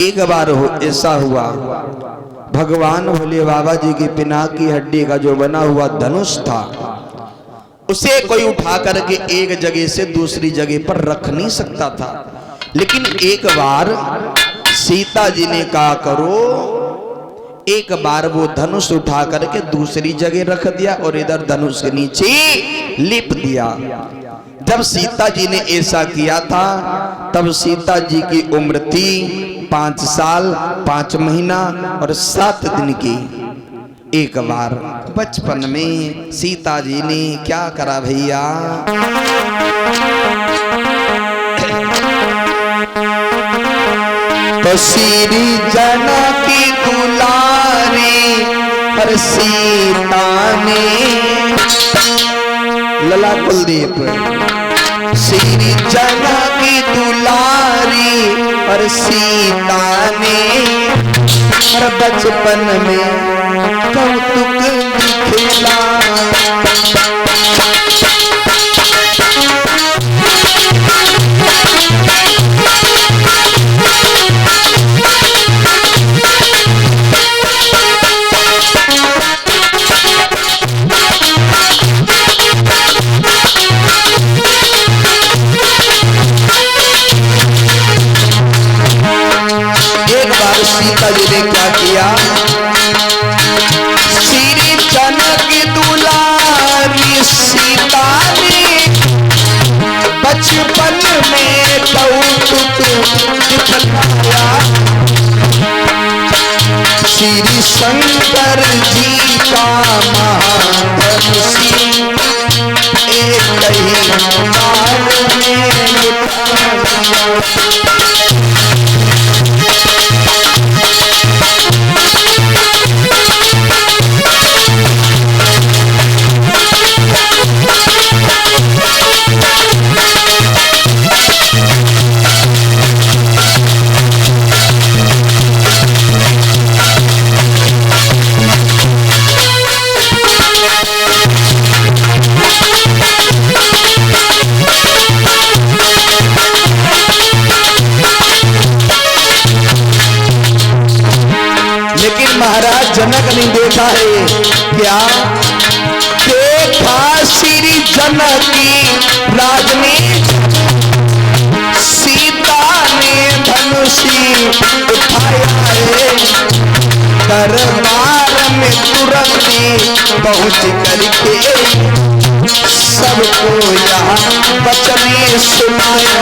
एक बार ऐसा हुआ, भगवान भोले बाबा जी की पिनाक की हड्डी का जो बना हुआ धनुष था उसे कोई उठा करके एक जगह से दूसरी जगह पर रख नहीं सकता था। लेकिन एक बार सीता जी ने कहा करो, एक बार वो धनुष उठा करके दूसरी जगह रख दिया और इधर धनुष के नीचे लिप दिया। जब सीता जी ने ऐसा किया था तब सीता जी की उम्र थी 5 साल 5 महीना और 7 दिन की। एक बार बचपन में सीता जी ने क्या करा भैया, तो श्री जानकी दुलारी पर सीता ने, लला कुलदीप, श्री जानकी दुलारी और सीता ने हर बचपन में कौतुक दिखला। सीता जी ने क्या किया, श्री जानकी दुलारी सीता ने बचपन में कौतुक दिखलाया। श्री शंकर जी का महाधनुषी एक ही काल में महाराज जनक ने देखा है क्या, देखा श्री जनक की राज में सीता ने धनुषी उठाया है। दरबार में तुरंत पहुंच करके सबको यहाँ वचन सुनाया।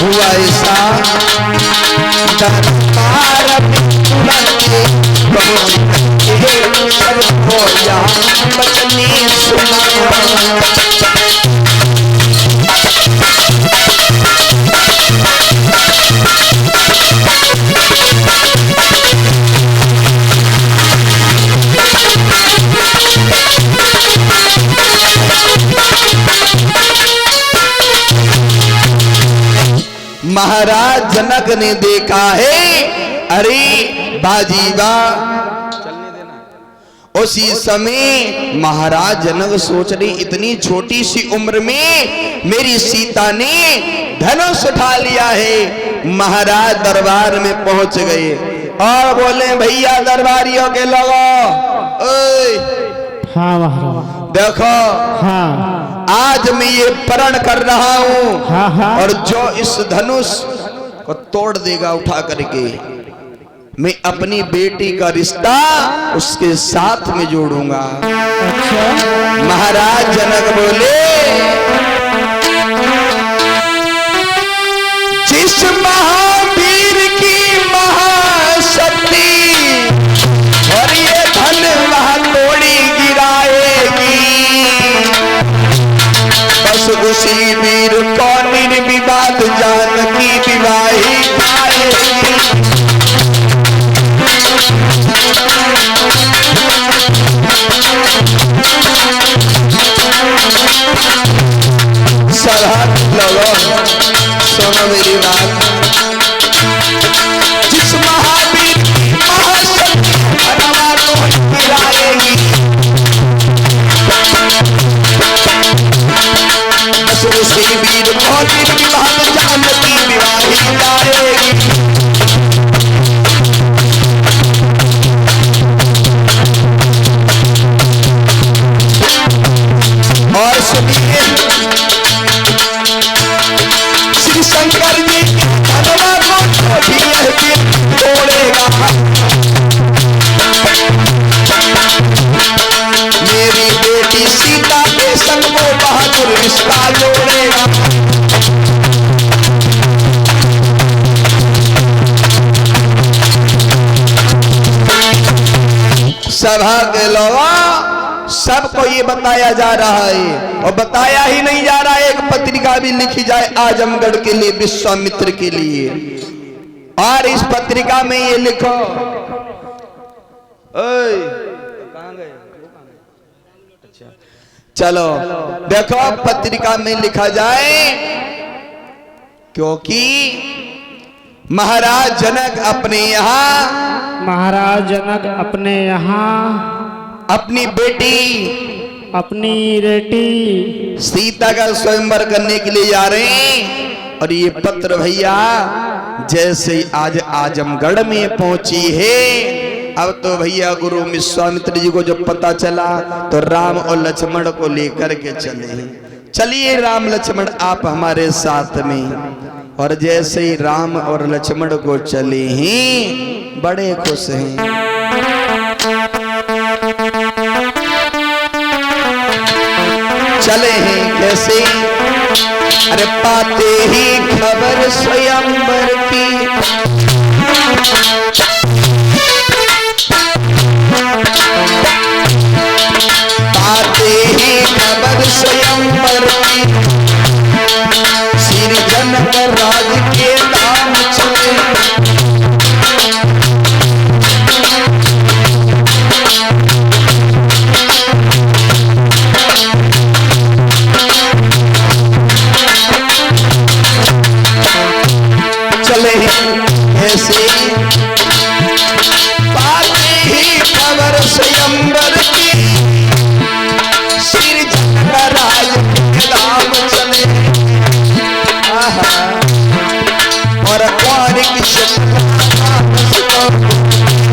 हुआ ऐसा, दरबार में तुरंत पहुंच के सबको यहाँ वचन सुनाया। महाराज जनक ने देखा है, अरे बाजीबा चलने देना। उसी समय महाराज जनक सोच रहे इतनी छोटी सी उम्र में मेरी सीता ने धनुष उठा लिया है। महाराज दरबार में पहुंच गए और बोले, भैया दरबारियों के लोगों, हाँ महाराज देखो, हाँ आज मैं ये प्रण कर रहा हूँ, हाँ हाँ, और जो इस धनुष को तोड़ देगा उठा करके, मैं अपनी बेटी का रिश्ता उसके साथ में जोड़ूंगा। अच्छा। महाराज जनक बोले, जिस महावीर की महाशक्ति और ये धन वहां तोड़ी गिराएगी, बस उसी वीर को निर्विवाद जानकी विवाही पाएगी। सुनो मेरी बात। जिस महावीर महाशक्ति हरवा को गिराएगी, बस उसी वीर मोती विवाह जानकी विवाही जाएगी। और सुनिए श्री शंकर जी हलवा को भी तोड़ेगा। मेरी बेटी सीता के संग वो बहादुर रिश्ता जोड़ेगा। सभा के लोगा सबको ये बताया जा रहा है, और बताया ही नहीं जा रहा है, एक पत्रिका भी लिखी जाए आजमगढ़ के लिए, विश्वामित्र के लिए। और इस पत्रिका में ये लिखो, कहां गए? अच्छा चलो देखो, पत्रिका में लिखा जाए, क्योंकि महाराज जनक अपने यहाँ अपनी बेटी सीता का स्वयंवर करने के लिए जा रहे हैं। और ये पत्र भैया जैसे ही आज आजमगढ़ में पहुंची है, अब तो भैया गुरु विश्वामित्र जी को जब पता चला तो राम और लक्ष्मण को लेकर के चले। चलिए राम लक्ष्मण आप हमारे साथ में। और जैसे ही राम और लक्ष्मण को चले हैं, बड़े खुश हैं। चले हैं कैसे? अरे पाते ही खबर स्वयंवर की, पाते ही खबर स्वयंवर की, श्री जनक राज के नाम चले। चले ऐसे पाते ही खबर स्वयंवर की, श्री जनक राज के नाम चले। और कौन की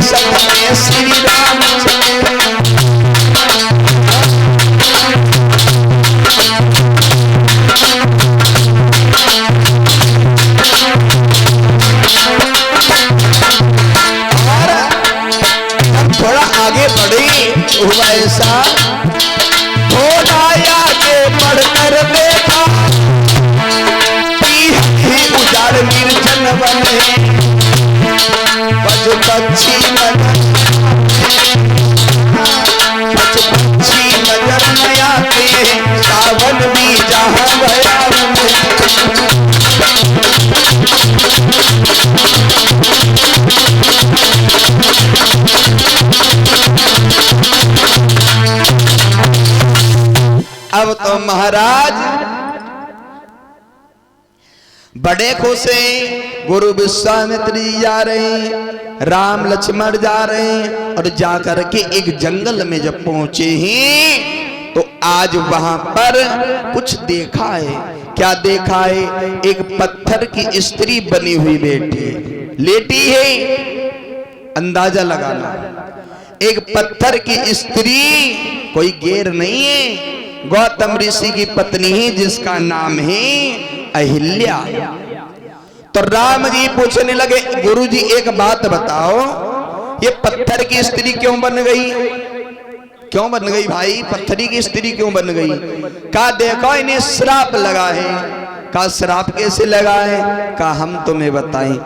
सपने श्री राम चले। आगे बढ़े हुआ ऐसा थोड़ा आगे बढ़कर देखा कि उजाड़ निर्जन बने, पशु पक्षी नजर न आते, सावन भी जहां गया अब तो महाराज बड़े खुश हैं। गुरु विश्वामित्र जी जा रहे हैं, राम लक्ष्मण जा रहे हैं, और जाकर के एक जंगल में जब पहुंचे हैं तो आज वहां पर कुछ देखा है। क्या देखा है? एक पत्थर की स्त्री बनी हुई बैठी लेटी है। अंदाजा लगाना, एक पत्थर की स्त्री, कोई गैर नहीं है, गौतम ऋषि की पत्नी है जिसका नाम है अहिल्या। तो राम जी पूछने लगे, गुरु जी एक बात बताओ, ये पत्थर की स्त्री क्यों बन गई? क्यों बन गई भाई? पत्थरी की स्त्री क्यों बन गई? कहा देखो इन्हें श्राप लगा है। कहा श्राप कैसे लगा है? कहा हम तुम्हें बताएं।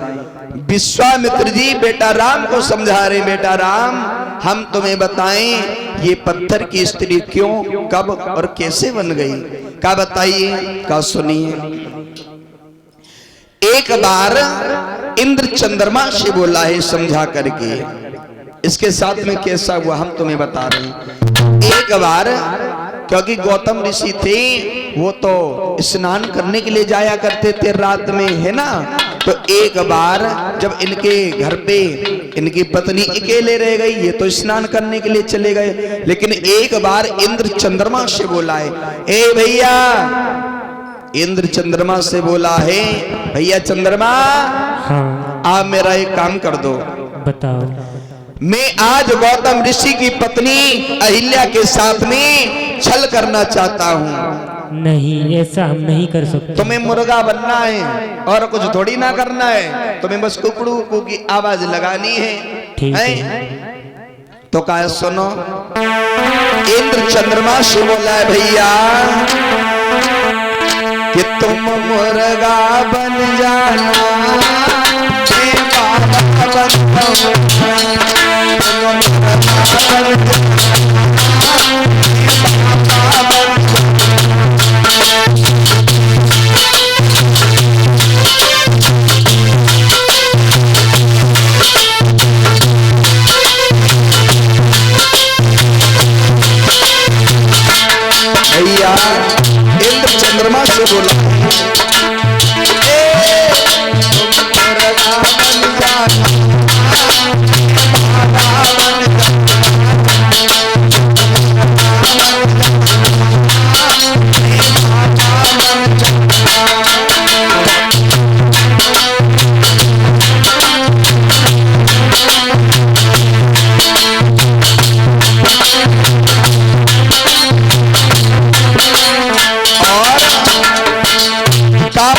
विश्वामित्र जी बेटा राम को समझा रहे, बेटा राम हम तुम्हें बताएं ये पत्थर की स्त्री क्यों, कब और कैसे बन गई। कहा बताइए। कहा सुनिए। एक बार इंद्र चंद्रमा से बोला है समझा करके, इसके साथ में कैसा हुआ हम तुम्हें बता रहे हैं। एक बार क्योंकि गौतम ऋषि थे वो तो स्नान करने के लिए जाया करते थे रात में, है ना। तो एक बार जब इनके घर पे इनकी पत्नी अकेले रह गई, ये तो स्नान करने के लिए चले गए, लेकिन एक बार इंद्र चंद्रमा से बोला है, ए भैया, इंद्र चंद्रमा से बोला है, भैया चंद्रमा, हाँ आप मेरा एक काम कर दो, बताओ। मैं आज गौतम ऋषि की पत्नी अहिल्या के साथ में छल करना चाहता हूँ। नहीं, ऐसा हम नहीं कर सकते। तुम्हें मुर्गा बनना है और कुछ थोड़ी ना करना है, तुम्हें बस कुकड़ू कुकू की आवाज लगानी है, ठीक है। तो क्या सुनो, इंद्र चंद्रमा से बोला है, भैया कि तुम मुर्गा बन जाना, मैं बाबा बनता हूँ। भैया इंद्र चंद्रमा से बोला,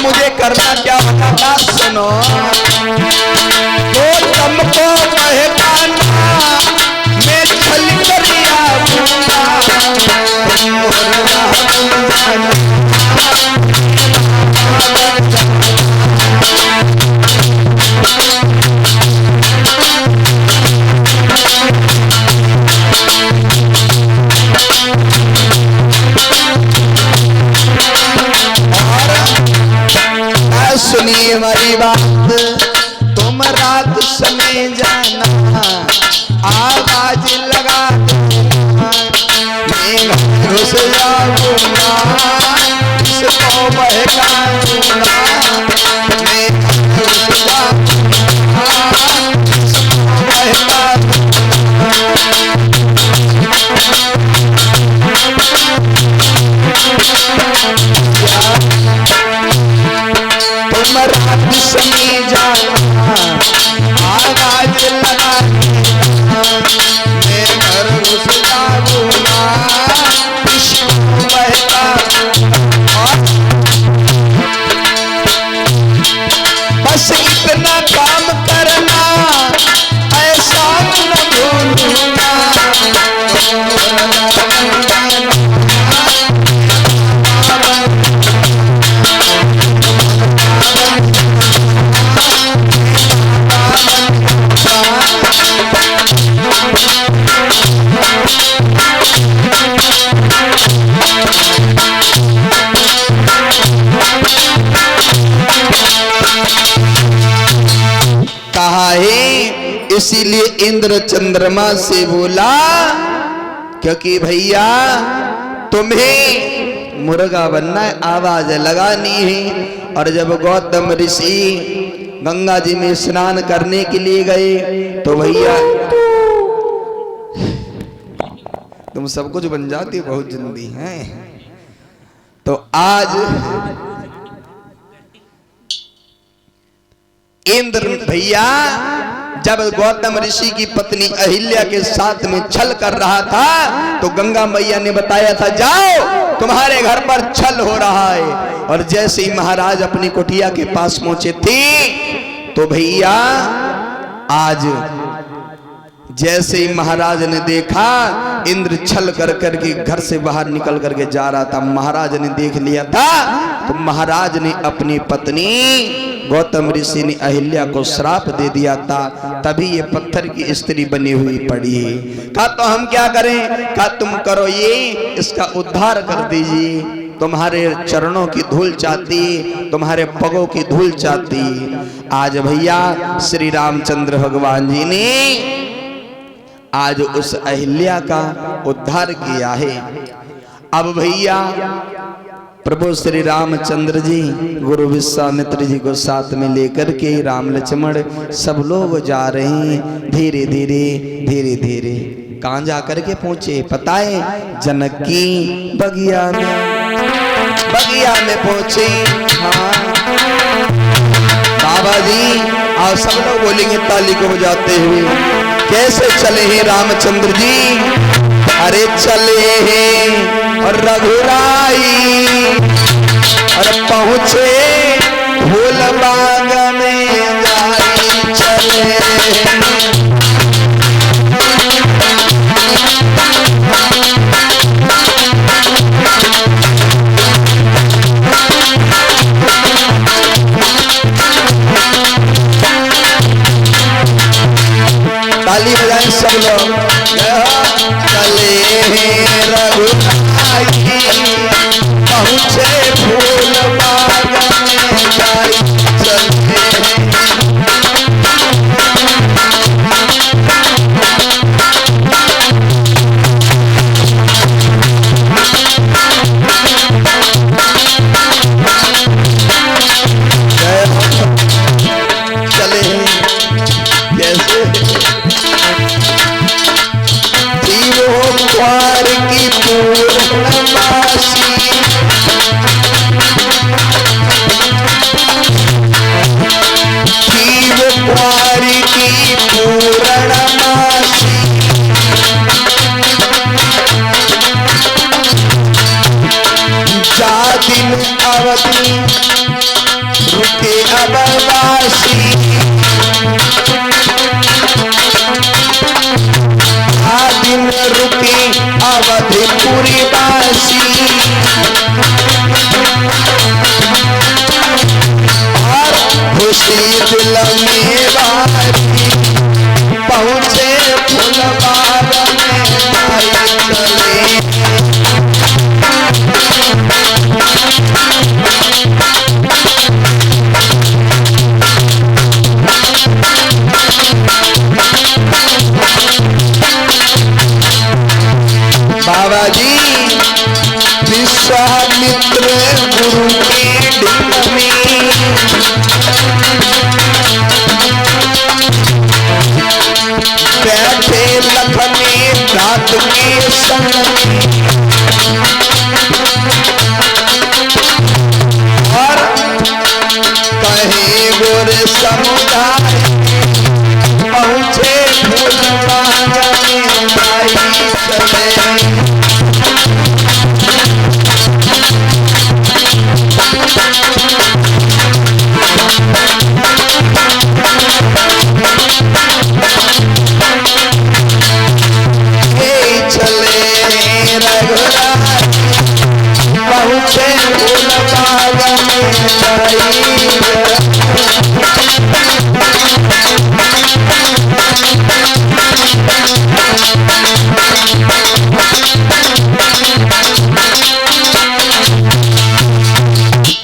मुझे करना क्या बताना, सुनो, तो तुमको बहकाना, मैं छल कर आऊंगा, सुनिए हमारी बात, तुम रात समय जाना, आवाज लगा देना, मैं घुस जाऊंगा, इसको बहकाऊंगा, मैं घुस जाऊंगा, इसको बहकाऊंगा। तुम रात समय जाना, आवाज लगा देना, मैं घर घुस जाऊंगा, इसको बहकाऊंगा। बस इतना काम करना, ऐसा न भूलूंगा, कहा है। इसीलिए इंद्र चंद्रमा से बोला, क्योंकि भैया तुम्हें मुर्गा बनना है, आवाज लगानी है। और जब गौतम ऋषि गंगा जी में स्नान करने के लिए गए तो भैया तुम सब कुछ बन जाती, बहुत जल्दी हैं। तो आज इंद्र भैया जब गौतम ऋषि की पत्नी अहिल्या के साथ में छल कर रहा था तो गंगा मैया ने बताया था, जाओ तुम्हारे घर पर छल हो रहा है। और जैसे ही महाराज अपनी कुटिया के पास पहुंचे थे तो भैया आज जैसे ही महाराज ने देखा इंद्र छल कर करके घर से बाहर निकल करके जा रहा था, महाराज ने देख लिया था तो महाराज ने अपनी पत्नी गौतम ऋषि ने अहिल्या को श्राप दे दिया था, तभी ये पत्थर की स्त्री बनी हुई पड़ी है। कहा तो हम क्या करें? कहा तुम करो ये, इसका उद्धार कर दीजिए, तुम्हारे चरणों की धूल चाहती, तुम्हारे पगों की धूल चाहती। आज भैया श्री रामचंद्र भगवान जी ने आज उस अहिल्या का उद्धार किया है। अब भैया प्रभु श्री रामचंद्र जी गुरु विश्वामित्र जी को साथ में लेकर के राम लक्ष्मण सब लोग जा रहे हैं। धीरे धीरे धीरे धीरे कहाँ जा करके पहुंचे पता है? जनक की बगिया में पहुंचे। हाँ बाबा जी और सब लोग बोलेंगे ताली को बजाते हुए, कैसे चले हैं रामचंद्र जी? अरे चले हैं और रघुराई और पहुंचे फूल बाग में जाई चले। ताली बजाएं सब लोग। चले हैं रघुराई पहुंचे फूल बाग में जाई चले। चले कैसे द्वार की पूर्णमासी द्वार की पूर्णमासी जा दिन अवधि रुके अववासी दिन रुके अवधिपुरी वासी और खुशी दिल में बारी पहुंचे फूल बाग में आई चले। बाबा जी विश्वामित्र गुरु के ढिंड में बैठे लखने रात के संग और कहे गोर समुदाय पहुंचे फूल बाग में आई चले। पहुंचे फूल बाग में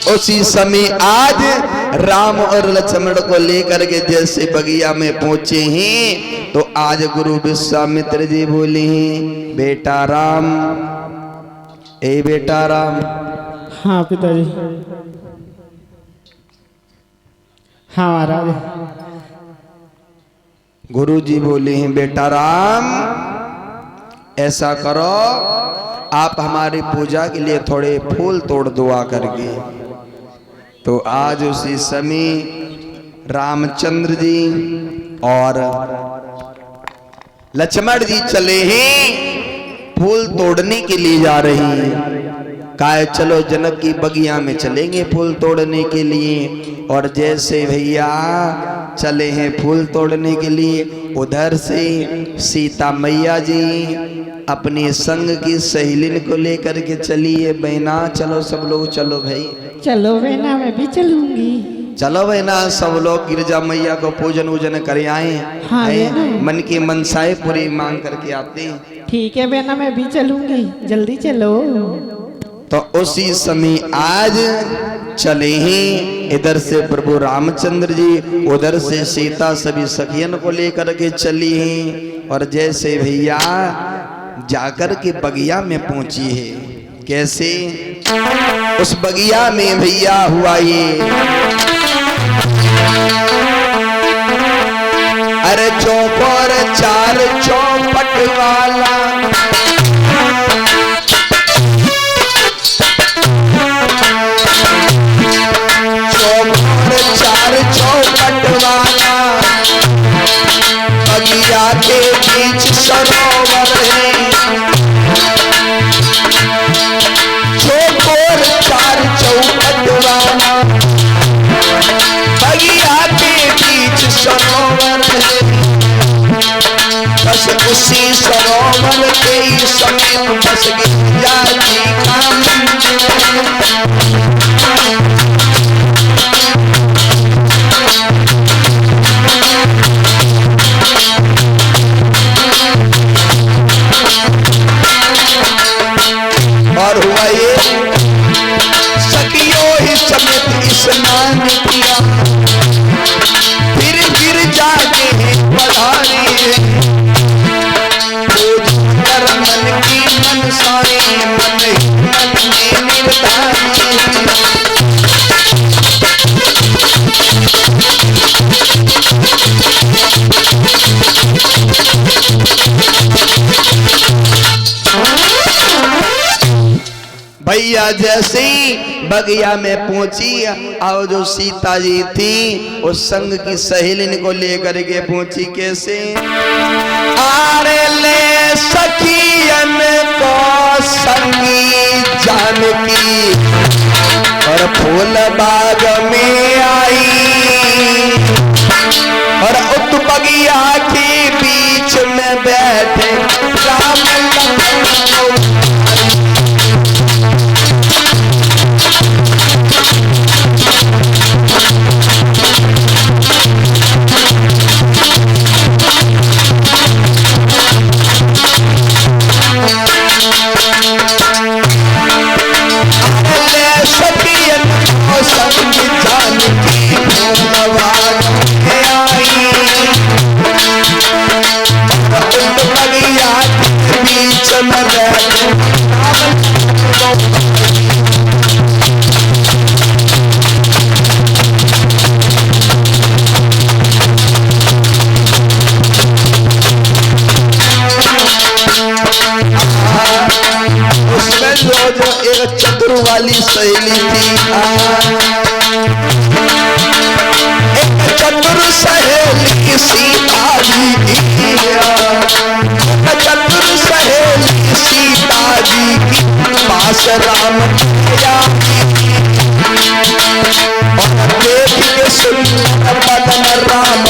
उसी समय आज राम और लक्ष्मण को लेकर के जैसे बगिया में पहुंचे हैं तो आज गुरु विश्वामित्र जी बोले हैं, बेटा राम, ए बेटा राम। हाँ पिताजी। हाँ महाराज। गुरु जी बोले हैं, बेटा राम ऐसा करो, आप हमारी पूजा के लिए थोड़े फूल तोड़ दो आकर के। तो आज उसी समय रामचंद्र जी और लक्ष्मण जी चले हैं, फूल तोड़ने के लिए जा रहे हैं। कहा चलो जनक की बगिया में चलेंगे फूल तोड़ने के लिए। और जैसे भैया चले हैं फूल तोड़ने के लिए, उधर से सीता मैया जी अपने संग की सहेलिन को लेकर के चलिए। बहना चलो, सब लोग चलो भाई, चलो बहना मैं भी चलूंगी। चलो बहना, सब लोग गिरजा मैया को पूजन वूजन कर आए। हाँ, मन की मनसाए पूरी मांग करके आते हैं। ठीक है बहना मैं भी चलूंगी, जल्दी चलो। तो उसी समय आज चले हैं, इधर से प्रभु रामचंद्र जी, उधर से सीता सभी सखियन को लेकर के चली हैं। और जैसे भैया जाकर के बगिया में पहुंची है, कैसे? उस बगिया में भैया हुआ ये, अरे चौकोर चार चौपट वाला, चौकोर चार चौपट वाला, बगिया के बीच सरोवर है। चौकोर चार चौपट वाला, बगिया के बीच सरोवर है। बस उसी सरोवर के ही समीप बस गिरिजा जी का और हुआ ये, सखियों ही समेत स्नान किया, फिर गिरजा के पधारे, कर मन की मनसाएं मन में निर्धारी। भैया जैसे ही बगिया में पहुंची और जो सीता जी थी उस संग की सहेलिन को लेकर के पहुंची। कैसे? आरे ले सखियन को संगी जानकी, और फूल बाग में आई, और उत बगिया के बीच में बैठे राम लखन। जो एक चतुर वाली सहेली थी, एक चतुर सहेली सीता जी की, चतुर सहेली सीता जी की पास राम गया, और देख के सुंदर बदन राम